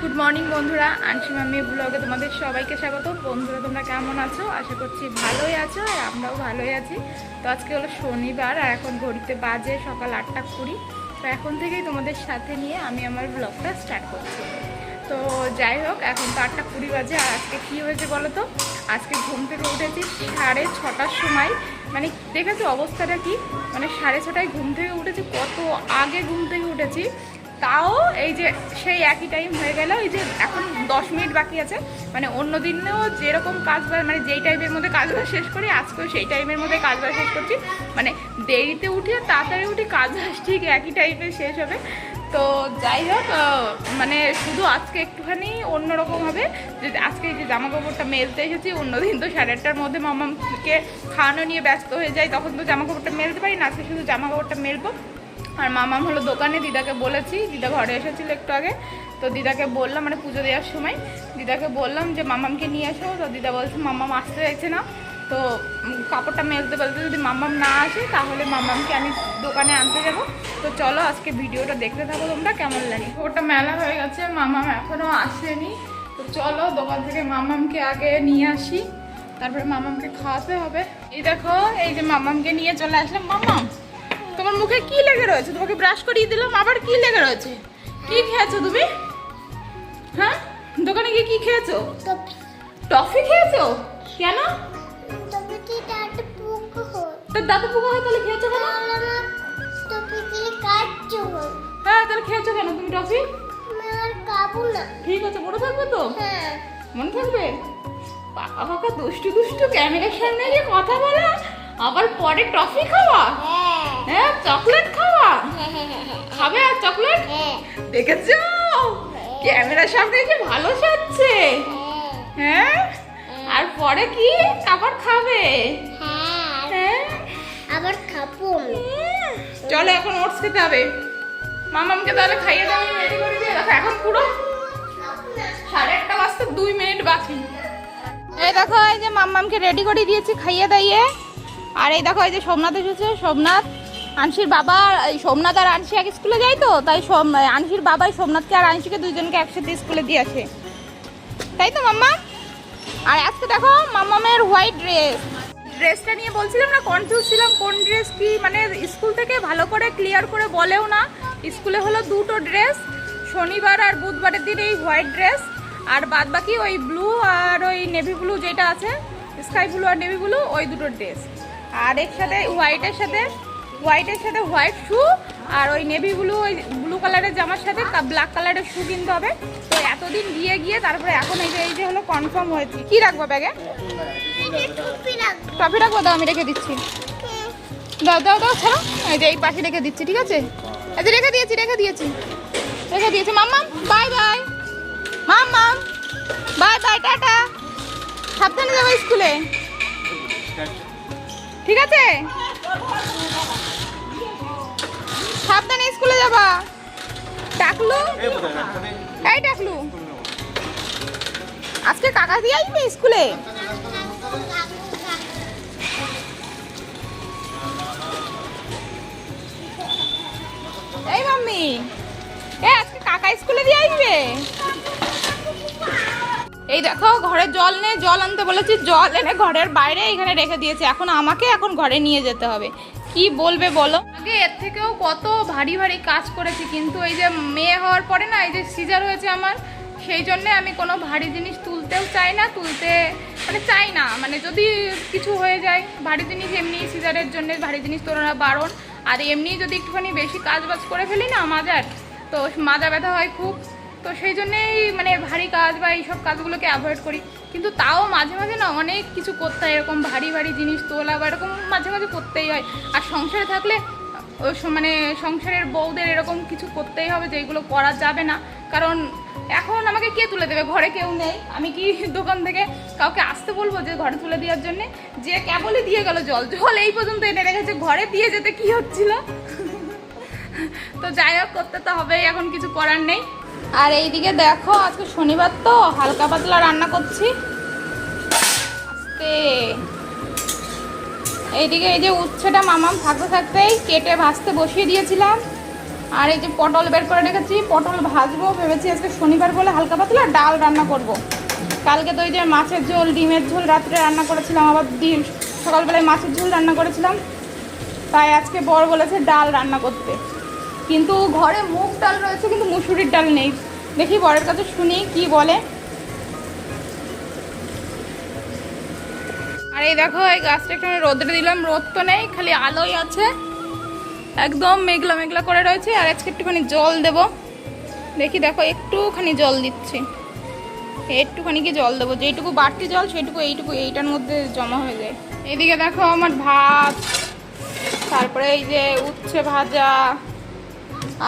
Good morning বন্ধুরা, Anshi mummy ব্লগে তোমাদের সবাইকে স্বাগত। বন্ধুরা তোমরা কেমন আছো? আশা করছি ভালোই আছো, আর আমরাও ভালোই আছি। তো আজকে হলো শনিবার, আর এখন ঘড়িতে বাজে সকাল 8:20। তো এখন থেকেই তোমাদের সাথে নিয়ে আমি আমার ব্লগটা স্টার্ট করছি। তো যাই হোক, এখন তো 8:20 বাজে। আর আজকে কী হয়েছে বলো তো? আজকে ঘুম থেকে উঠেছি 6:30টার সময়। মানে দেখেছো অবস্থাটা কি? মানে 6:30টায় ঘুম থেকে উঠেছি, কত আগে ঘুম থেকে উঠেছি। তাও এই যে সেই একই টাইম হয়ে গেল। এই যে এখন 10 মিনিট বাকি আছে। মানে অন্য দিনেও যেরকম কাজবাজ, মানে যেই টাইমের মধ্যে কাজবাজ শেষ করি, আজকেও সেই টাইমের মধ্যে কাজবাজ শেষ করছি। মানে দেরিতে উঠি আর তাড়াতাড়ি উঠি, কাজবাজ ঠিক একই টাইমে শেষ হবে। তো যাই হোক, মানে শুধু আজকে একটুখানি অন্যরকম হবে। যে আজকে যে জামা কাপড়টা মেলতে এসেছি, অন্যদিন তো 8:30টার মধ্যে মামাকে খাওয়ানো নিয়ে ব্যস্ত হয়ে যায়, তখন তো জামা কাপড়টা মেলতে পারি না। আজকে শুধু জামা কাপড়টা মেলবো। আর মামাম হলো দোকানে, দিদাকে বলেছি, দিদা ঘরে এসেছিল একটু আগে। তো দিদাকে বললাম, মানে পুজো দেওয়ার সময় দিদাকে বললাম যে মামামকে নিয়ে আসো। তো দিদা বলছে মামাম আসতে চাইছে না। তো কাপড়টা মেলতে বলতে যদি মামাম না আসে তাহলে মামামকে আমি দোকানে আনতে যাবো। তো চলো আজকে ভিডিওটা দেখতে থাকো তোমরা, কেমন লাগে। ওটা মেলা হয়ে গেছে, মামাম এখনও আসেনি। তো চলো দোকান থেকে মামামকে আগে নিয়ে আসি, তারপরে মামামকে খাওয়াতে হবে। এই দেখো, এই যে মামামকে নিয়ে চলে আসলাম। মামাম, তোমার মুখে কি লেগে রয়েছে? তোমাকে ব্রাশ করিয়ে দিলাম, আবার কি লেগে রয়েছে? কি খেয়েছো তুমি? হ্যাঁ, দোকানে গিয়ে কি খেয়েছো? টফি খেয়েছো? কেন? তোর দাঁতে পোকা হয়, তাহলে খেয়েছো কেন? হ্যাঁ, তাহলে খেয়েছো কেন তুমি টফি? ঠিক আছে, মনে থাকবে তো? মনে থাকবে? পাকা পাকা দুষ্টু দুষ্টু ক্যামেরার সামনে গিয়ে কথা বলা, আবার পরে টফি খাওয়া। হ্যাঁ, চকলেট খাওয়া। খাবে আর চকলেট? দেখেছো ক্যামেরার সামনে যে ভালো সাজছে। হ্যাঁ, আর পরে কি আবার খাবে? হ্যাঁ, আবার খাবো। চলো এখন ওটস খেতে হবে। মামামকে তাহলে খাইয়ে দাও, রেডি করে দিয়ে দেখো। এখন পুরো 8:30 বাজতে 2 মিনিট বাকি। এই দেখো, এই যে মাম্মামকে রেডি করে দিয়েছি খাইয়ে দাইয়ে। আর এই দেখো, এই যে সোমনাথ এসেছে। সোমনাথ, আনসির বাবা। এই সোমনাথ আর আনসি এক স্কুলে যায়, তো তাই আনসির বাবাই সোমনাথকে আর আনসিকে দুইজনকে একসাথে স্কুলে দিয়ে আসে, তাই তো মাম্মা? আর আজকে দেখো মাম্মামের হোয়াইট ড্রেসটা নিয়ে বলছিলাম না, কনফিউজ ছিলাম কোন ড্রেস কি। মানে স্কুল থেকে ভালো করে ক্লিয়ার করে বলেও না। স্কুলে হলো দুটো ড্রেস, শনিবার আর বুধবারের দিন এই হোয়াইট ড্রেস, আর বাদ বাকি ওই ব্লু আর ওই নেভি ব্লু যেটা আছে, স্কাই ব্লু আর নেভি ব্লু, ওই দুটো ড্রেস। আর এর সাথে হোয়াইটের সাথে হোয়াইট শু, আর ওই নেভি ব্লু, ওই ব্লু কালারের জামার সাথে ব্ল্যাক কালারের শু কিনতে হবে। তো এতদিন গিয়ে তারপরে এখন এই যে হলো কনফার্ম হয়েছে। কি রাখবো ব্যাগে? টফি রাখবো, দাও আমি রেখে দিচ্ছি। দাও দাও দাও, ছাড়ো। এই যে এই পাশে রেখে দিচ্ছি, ঠিক আছে? এই যে রেখে দিয়েছি। মাম্মাম বাই বাই। মাম্মাম বাই বাই, টাটা। সাবধানে যাবো স্কুলে, ঠিক আছে? সাবধানে স্কুলে যাবা। টাকলু, এই টাকলু, আজকে কাকা দিয়ে আসবে স্কুলে? এই মাম্মি, আজকে কাকা স্কুলে দিয়ে আসবে? এই দেখো, ঘরে জল নেই, জল আনতে বলেছি, জল এনে ঘরের বাইরে এখানে রেখে দিয়েছে। এখন ঘরে নিয়ে যেতে হবে। কি বলবে বলো? আগে এর থেকেও কত ভারী ভারী কাজ করেছি, কিন্তু এই যে মেয়ে হওয়ার পরে না, এই যে সিজার হয়েছে আমার, সেই জন্যে আমি কোনো ভারী জিনিস তুলতেও চাই না। মানে যদি কিছু হয়ে যায় ভারী জিনিস, এমনি সিজারের জন্য ভারী জিনিস তোলা বারণ। আর এমনি যদি একটুখানি বেশি কাজবাজ করে ফেলি না, মাজা ব্যথা হয় খুব। তো সেই জন্যেই মানে ভারী কাজ বা এইসব কাজগুলোকে অ্যাভয়েড করি। কিন্তু তাও মাঝে মাঝে না অনেক কিছু করতে হয়, এরকম ভারী ভারী জিনিস তোলা বা এরকম মাঝে মাঝে করতেই হয়। আর সংসারে থাকলে মানে সংসারের বউদের এরকম কিছু করতেই হবে, যেগুলো করা যাবে না। কারণ এখন আমাকে কে তুলে দেবে? ঘরে কেউ নেই। আমি কি দোকান থেকে কাউকে আসতে বলবো যে ঘরে তুলে দেওয়ার জন্যে? যে কেবলই দিয়ে গেল জল এই পর্যন্ত এনে রেখেছে, ঘরে দিয়ে যেতে কি হচ্ছিল। তো যাই হোক, করতে তো হবেই, এখন কিছু করার নেই। আর এইদিকে দেখো, আজকে শনিবার তো হালকা পাতলা রান্না করছি। আস্তে এইদিকে এই যে উচ্ছেটা মামাম থাকতেই কেটে ভাজতে বসিয়ে দিয়েছিলাম। আর এই যে পটল বের করে রেখেছি, পটল ভাজবো ভেবেছি। আজকে শনিবার বলে হালকা পাতলা ডাল রান্না করব। কালকে তো ওই যে মাছের ঝোল, ডিমের ঝোল রাত্রে রান্না করেছিলাম, আবার ডিম সকালবেলায় মাছের ঝোল রান্না করেছিলাম, তাই আজকে বর বলেছে ডাল রান্না করতে। কিন্তু ঘরে মুগ ডাল রয়েছে, কিন্তু মুসুরির ডাল নেই। দেখি বরের কাছে শুনি কি বলে। আর এই দেখো এই গাছটা একটু রোদে দিলাম, রোদ তো নেই, খালি আলোই আছে, একদম মেঘলা মেঘলা করে রয়েছে। আর আজকে একটুখানি জল দেব, দেখি দেখো একটুখানি জল দিচ্ছি, একটুখানি কি জল দেবো, যেইটুকু বাড়তি জল সেইটুকু এইটার মধ্যে জমা হয়ে যায়। এইদিকে দেখো আমার ভাত, তারপরে এই যে উচ্ছে ভাজা,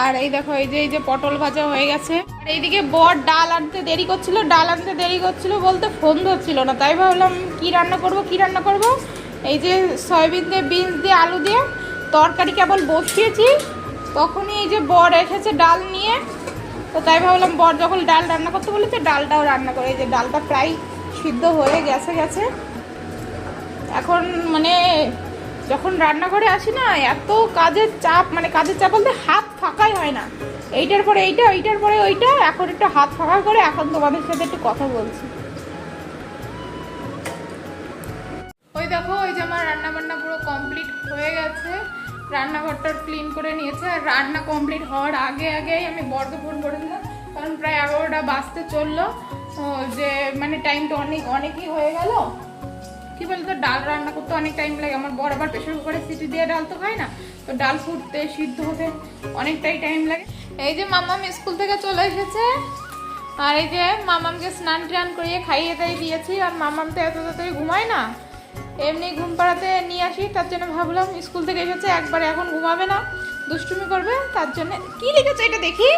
আর এই দেখো এই যে পটল ভাজা হয়ে গেছে। আর এইদিকে বর ডাল আনতে দেরি করছিল বলতে ফোন ধরছিল না, তাই ভাবলাম কি রান্না করব। এই যে সয়াবিন দিয়ে, বিনস দিয়ে, আলু দিয়ে তরকারি কেবল বসিয়েছি, তখনই এই যে বর এসেছে ডাল নিয়ে। তো তাই ভাবলাম বর যখন ডাল রান্না করতে বলেছে ডালটাও রান্না করে। এই যে ডালটা প্রায় সিদ্ধ হয়ে গেছে। এখন মানে যখন রান্নাঘরে আসি না, এত কাজের চাপ, মানে কাজের চাপ বলতে হাত ফাঁকাই হয় না, এইটার পরে এইটা, এইটার পরে ওইটা। এখন একটু হাত ফাঁকা করে এখন তোমাদের সাথে একটু কথা বলছি। ওই দেখো ওই যে আমার রান্না বান্না পুরো কমপ্লিট হয়ে গেছে, রান্নাঘরটা ক্লিন করে নিয়েছে। আর রান্না কমপ্লিট হওয়ার আগেই আমি বরকে ফোন করেছিলাম, কারণ প্রায় 11টা বাজতে চললো, যে মানে টাইমটা অনেকই হয়ে গেল। কি বলতো, ডাল রান্না করতে অনেক টাইম লাগে। আমার বর আবার প্রেশার কুকারে সিটি দিয়ে ডাল তো খায় না, তো ডাল ফুটতে সিদ্ধ হতে অনেকটাই টাইম লাগে। এই যে মামাম স্কুল থেকে চলে এসেছে, আর এই যে মামামকে স্নান টান করিয়ে খাইয়ে দিয়েছি। আর মামাম তো এত তাড়াতাড়ি ঘুমায় না, এমনি ঘুম পাড়াতে নিয়ে আসি, তার জন্য ভাবলাম স্কুল থেকে এসেছে একবারে এখন ঘুমাবে না, দুষ্টুমি করবে, তার জন্য। কি লিখেছে এটা দেখি,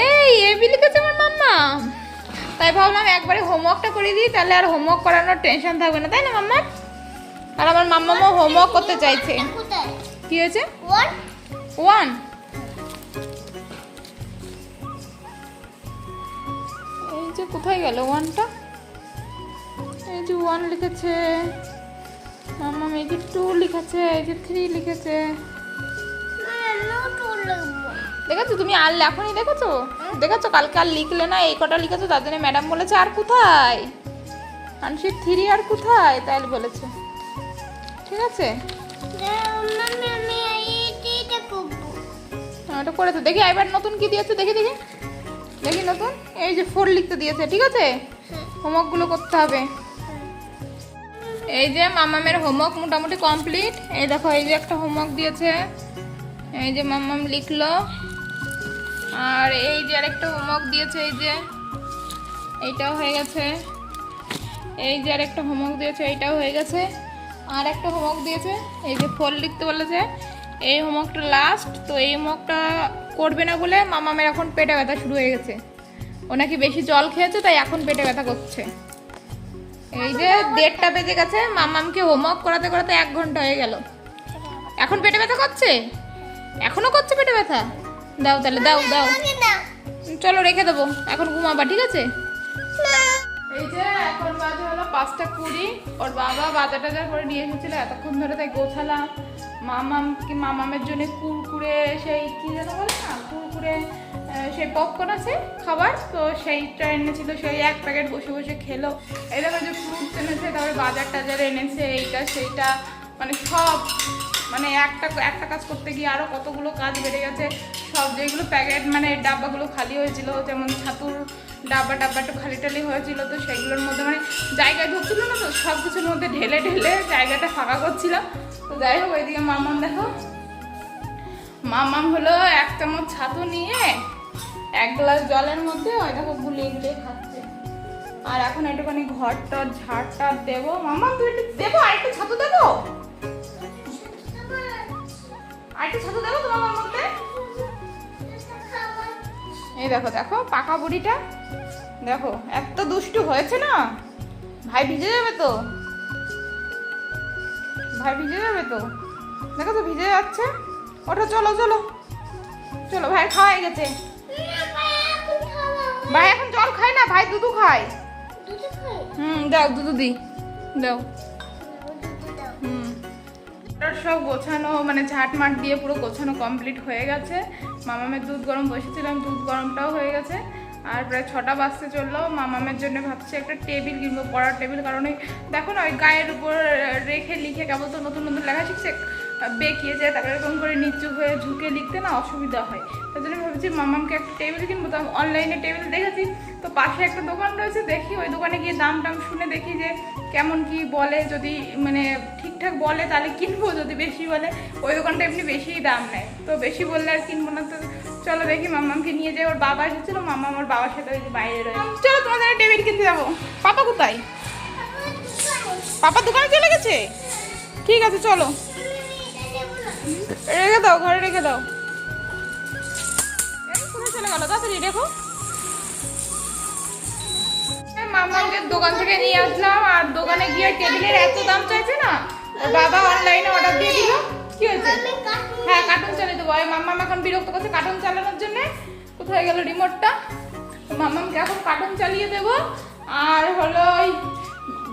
এই এবি লিখেছে আমার মাম্মা। তাই ভাবলাম একবারে হোমওয়ার্কটা করে দিই, তাহলে আর হোমওয়ার্ক করানোর টেনশন থাকবে না, তাই না মাম্মা? আর আমার মাম্মাও হোমওয়ার্ক করতে চাইছে। কি হয়েছে? 1 এই যে কোথায় গেল 1টা? এই যে 1 লিখেছে মাম্মা, এই যে 2 লিখেছে, এই যে 3 লিখেছে। দেখেছো তুমি? আর লেখনি, দেখেছো কালকে আর লিখলে না, এই কটা লিখেছো, তার জন্য ম্যাডাম বলেছে আর কোথায় আনসি 3 আর কোথায়, তাই বলেছে। ঠিক আছে, ওটা করেছো। দেখি এবার নতুন কি দিয়েছে, দেখি নতুন। এই যে 4 লিখতে দিয়েছে, ঠিক আছে, হোমওয়ার্ক গুলো করতে হবে। এই যে মামামের হোমওয়ার্ক মোটামুটি কমপ্লিট। এই দেখো এই যে একটা হোমওয়ার্ক দিয়েছে, এই যে মামাম লিখলো। আর এই যে আরেকটা হোমওয়ার্ক দিয়েছে, এই যে এইটাও হয়ে গেছে। এই যে আরেকটা হোমওয়ার্ক দিয়েছে, এইটাও হয়ে গেছে। আর একটা হোমওয়ার্ক দিয়েছে, এই যে 4 লিখতে বলেছে, এই হোমওয়ার্কটা লাস্ট। তো এই হোমওয়ার্কটা করবে না বলে মামামের এখন পেটে ব্যথা শুরু হয়ে গেছে। ও নাকি বেশি জল খেয়েছে, তাই এখন পেটে ব্যথা করছে। এই যে 1:30টা বেজে গেছে, মামামকে হোমওয়ার্ক করাতে 1 ঘন্টা হয়ে গেল, এখন পেটে ব্যথা করছে, এখনো করছে পেটে ব্যথা। দাও তাহলে, দাও চলো রেখে দেবো, এখন ঘুমাবা, ঠিক আছে? এই যে এখন বাজে হলো 5:20। ওর বাবা বাজার টাজার করে নিয়ে এসেছিল এতক্ষণ ধরে, তাই গোছালাম। মামামের জন্য কুরকুরে, সেই কি যেন বলে না, কুরকুরে সেই পপকর্ন আছে খাবার, তো সেইটা এনেছিল, সেই 1 প্যাকেট বসে বসে খেলো। এই দেখো যে ফ্রুটস এনেছে, তারপরে বাজার টাজার এনেছে, এইটা সেইটা, মানে সব, মানে একটা কাজ করতে গিয়ে আরও কতগুলো কাজ বেড়ে গেছে। সব যেগুলো প্যাকেট মানে ডাব্বাগুলো খালি হয়েছিল, যেমন ছাতুর ডাব্বা একটু খালি টালি হয়েছিল, তো সেগুলোর মধ্যে মানে জায়গায় ঢুকছিল না, তো সব কিছুর মধ্যে ঢেলে জায়গাটা ফাঁকা করছিলাম। তো যাই হোক, ওইদিকে মামাম দেখো, মামাম হলো 1 চামচ ছাতু নিয়ে 1 গ্লাস জলের মধ্যে ওই দেখো গুলিয়ে খাচ্ছে। আর এখন একটুখানি ঘরটা ঝাড়টা দেবো। মামাম তুই একটু দেবো, আরেকটু ছাতু দেবো, তোমার মধ্যে। এই দেখো পাকা বুড়িটা, দেখো এত দুষ্টু হয়েছে না, ভাই ভিজে যাবে তো, দেখো তো ভিজে যাচ্ছে। ওঠো, চলো ভাই খাওয়া হয়ে গেছে। ভাই এখন জল খায় না, ভাই দুধু খায়। দাও দুধু দি, দাও। সব গোছানো মানে ঝাঁটমাট দিয়ে পুরো গোছানো কমপ্লিট হয়ে গেছে। মামামের দুধ গরম বসেছিলাম, দুধ গরমটাও হয়ে গেছে। আর প্রায় 6টা বাজতে চললো। মামামের জন্য ভাবছি একটা টেবিল কিনবো, পড়ার টেবিল। কারণ ওই দেখো না, ওই গায়ের উপর রেখে লিখে কেবল তো নতুন নতুন লেখা শিখছে, বেঁকিয়ে যায়, তারপরে এরকম করে নিচু হয়ে ঝুঁকে লিখতে না অসুবিধা হয়। তার জন্য ভাবছি মামামকে একটা টেবিল কিনবো। তো অনলাইনে টেবিল দেখেছি, তো পাশে একটা দোকান রয়েছে, দেখি ওই দোকানে গিয়ে দাম টাম শুনে দেখি যে কেমন কি বলে। যদি মানে ঠিকঠাক বলে তাহলে কিনবো, যদি বেশি বলে ওই দোকানটা এমনি বেশিই দাম নেয়, তো বেশি বললে আর কিনবো না। তো চলো দেখি, মামামকে নিয়ে যাই। ওর বাবা এসেছিলো, মামা আমার বাবার সাথে ওই যে বাইরে রয়েছে। চলো তোমাদের টেবিল কিনতে যাবো। পাপা কোথায়? পাপা দোকানে চলে গেছে? ঠিক আছে চলো, রেখে দাও, ঘরে রেখে দাও। কোথায় চলে গেল? তাড়াতাড়ি রেখো। মামাকে দোকান থেকে নিয়ে আসলাম, আর দোকানে গিয়ে টেবিলের এত দাম চাইছে না, ওর বাবা অনলাইনে অর্ডার দিয়ে দিল। কি হয়েছে? হ্যাঁ, কার্টুন চালিয়ে দেবো। মাম্মাম এখন বিরক্ত করছে কার্টুন চালানোর জন্য। কোথায় গেল রিমোটটা? মাম্মামকে এখন কার্টুন চালিয়ে দেবো। আর হলো ওই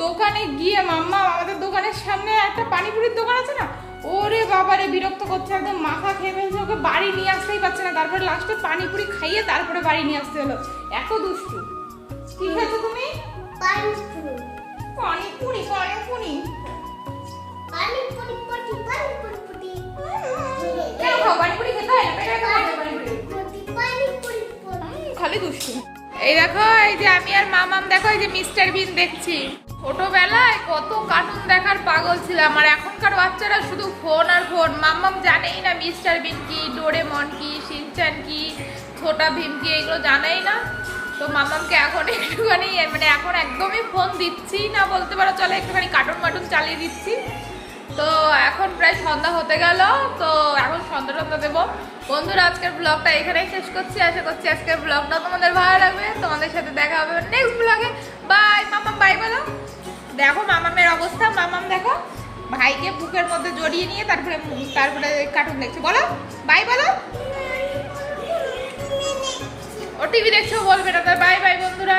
দোকানে গিয়ে মাম্মা আমাদের দোকানের সামনে একটা পানিপুরির দোকান আছে না, ওরে বাবারে বিরক্ত করছে, একদম মাথা খেয়ে ফেলছে। ওকে বাড়ি নিয়ে আসতেই পারছে না, তারপরে লাস্টে পানিপুরি খাইয়ে তারপরে বাড়ি নিয়ে আসতে হলো। এত দুষ্টু। কি খেয়েছো তুমি? পানিপুরি। পানিপুরি পানিপুরি পানিপুরি পটি পানিপুরি পটি। কেন খাও? পানিপুরি খেতে হয় না, পেটে খাও পানিপুরি পানিপুরি পটি। খালি দুষ্টু। এই দেখো, এই যে আমি আর মামাম দেখো এই যে মিস্টার বিন দেখছি। ছোটবেলায় কত কার্টুন দেখার পাগল ছিলাম, আর এখনকার বাচ্চারা শুধু ফোন আর ফোন। মাম্মাম জানেই না মিস্টার বিন কি, ডোরেমন কি, শিনচান কি, ছোটা ভীম কি, এগুলো জানেই না। তো মামামকে এখন একটুখানি মানে এখন একদমই ফোন দিচ্ছি না বলতে পারো, চলে একটুখানি কার্টুন মাটুন চালিয়ে দিচ্ছি। তো এখন প্রায় সন্ধ্যা হতে গেল, তো এখন সন্ধ্যা টন্ধা দেবো। বন্ধুরা, আজকের ব্লগটা এখানেই শেষ করছি। আশা করছি আজকের ব্লগটা তোমাদের ভালো লাগবে। তোমাদের সাথে দেখা হবে নেক্সট ব্লগে। বাই। মামাম বাই বলো। দেখো মামামের অবস্থা, মামাম দেখো ভাইকে বুকের মধ্যে জড়িয়ে নিয়ে তারপরে কার্টুন দেখছে। বলো বাই বলো। ও টিভি দেখছো বলবে না। বাই বাই বন্ধুরা।